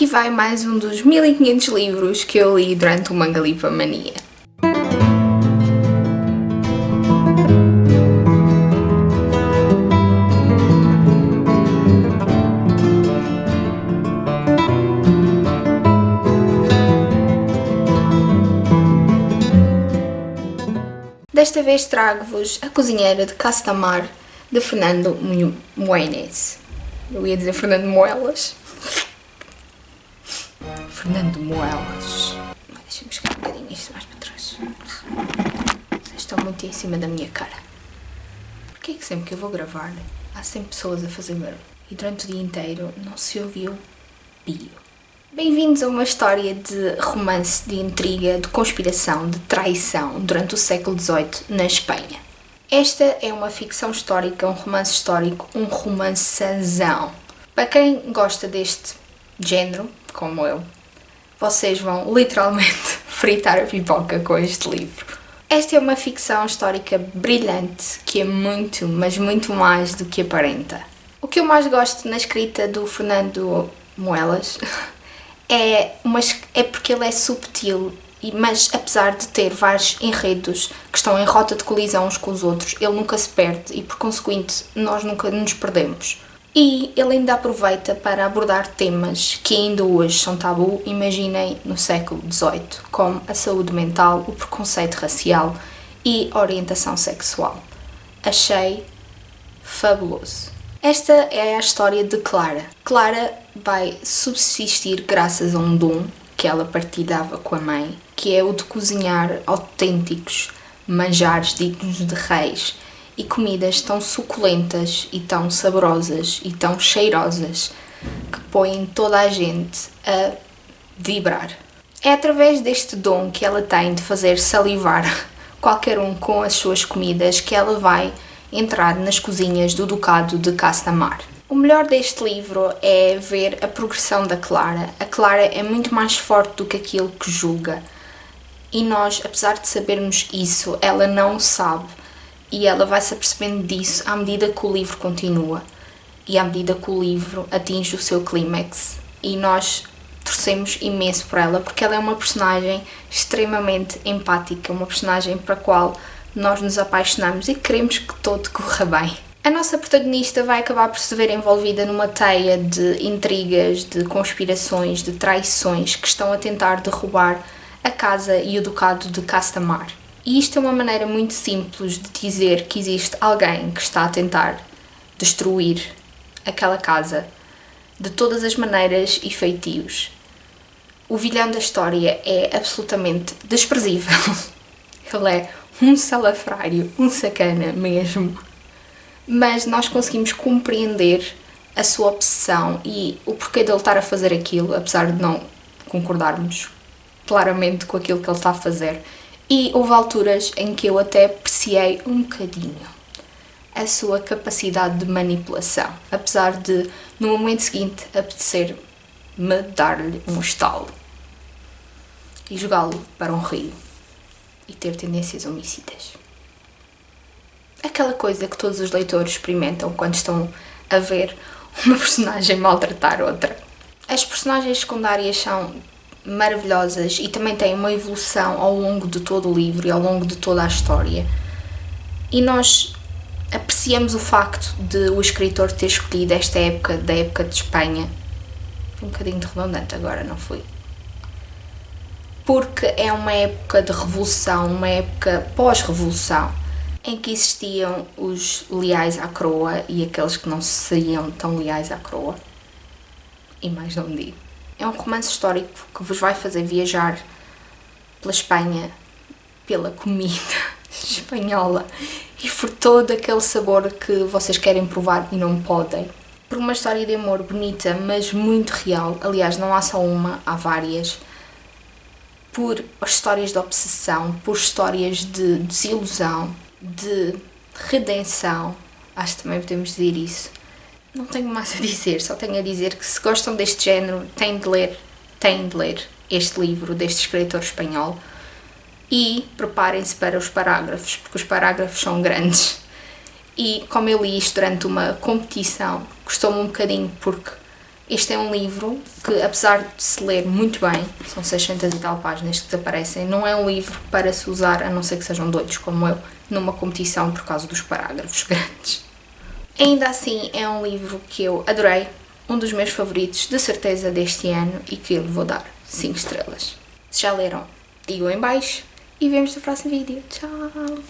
aqui vai mais um dos 1500 livros que eu li durante o Mangalipa Mania. Desta vez trago-vos A Cozinheira de Castamar, de Fernando Moenes. Eu ia dizer Fernando Moelas. Fernando Moelas. Deixa-me buscar um bocadinho isto mais para trás. Vocês estão muito em cima da minha cara. Porquê é que sempre que eu vou gravar há sempre pessoas a fazer barulho? E durante o dia inteiro não se ouviu pio. Bem-vindos a uma história de romance, de intriga, de conspiração, de traição durante o século XVIII na Espanha. Esta é uma ficção histórica, um romance histórico, um romançazão. Para quem gosta deste género, como eu, vocês vão literalmente fritar a pipoca com este livro. Esta é uma ficção histórica brilhante, que é muito, mas muito mais do que aparenta. O que eu mais gosto na escrita do Fernando Moelas é porque ele é subtil, mas apesar de ter vários enredos que estão em rota de colisão uns com os outros, ele nunca se perde e, por conseguinte, nós nunca nos perdemos. E ele ainda aproveita para abordar temas que ainda hoje são tabu, imaginem no século XVIII, como a saúde mental, o preconceito racial e a orientação sexual. Achei fabuloso. Esta é a história de Clara. Clara vai subsistir graças a um dom que ela partilhava com a mãe, que é o de cozinhar autênticos manjares dignos de reis e comidas tão suculentas e tão saborosas e tão cheirosas que põem toda a gente a vibrar. É através deste dom que ela tem de fazer salivar qualquer um com as suas comidas que ela vai entrar nas cozinhas do Ducado de Castamar. O melhor deste livro é ver a progressão da Clara. A Clara é muito mais forte do que aquilo que julga. E nós, apesar de sabermos isso, ela não sabe. E ela vai se apercebendo disso à medida que o livro continua. E à medida que o livro atinge o seu clímax. E nós torcemos imenso por ela, porque ela é uma personagem extremamente empática. Uma personagem para a qual nós nos apaixonamos e queremos que todo corra bem. A nossa protagonista vai acabar por se ver envolvida numa teia de intrigas, de conspirações, de traições que estão a tentar derrubar a casa e o ducado de Castamar. E isto é uma maneira muito simples de dizer que existe alguém que está a tentar destruir aquela casa de todas as maneiras e feitios. O vilão da história é absolutamente desprezível. Ele é um salafrário, um sacana mesmo. Mas nós conseguimos compreender a sua obsessão e o porquê dele estar a fazer aquilo, apesar de não concordarmos claramente com aquilo que ele está a fazer. E houve alturas em que eu até apreciei um bocadinho a sua capacidade de manipulação, apesar de, no momento seguinte, apetecer-me dar-lhe um estalo e jogá-lo para um rio e ter tendências homicidas. Aquela coisa que todos os leitores experimentam quando estão a ver uma personagem maltratar outra. As personagens secundárias são maravilhosas e também têm uma evolução ao longo de todo o livro e ao longo de toda a história. E nós apreciamos o facto de o escritor ter escolhido esta época, da época de Espanha. Foi um bocadinho de redundante agora, não foi? Porque é uma época de revolução, uma época pós-revolução, em que existiam os leais à coroa e aqueles que não seriam tão leais à coroa. E mais não digo. É um romance histórico que vos vai fazer viajar pela Espanha, pela comida espanhola e por todo aquele sabor que vocês querem provar e não podem. Por uma história de amor bonita, mas muito real. Aliás, não há só uma, há várias. Por histórias de obsessão, por histórias de desilusão, de redenção. Acho que também podemos dizer isso. Não tenho mais a dizer, só tenho a dizer que se gostam deste género, têm de ler este livro deste escritor espanhol e preparem-se para os parágrafos, porque os parágrafos são grandes. E como eu li isto durante uma competição, custou-me um bocadinho porque Este é um livro que, apesar de se ler muito bem, são 600 e tal páginas que desaparecem, não é um livro para se usar, a não ser que sejam doidos como eu, numa competição por causa dos parágrafos grandes. Ainda assim, é um livro que eu adorei, um dos meus favoritos, de certeza, deste ano, e que eu lhe vou dar 5 estrelas. Se já leram, digam em baixo e vemos no próximo vídeo. Tchau!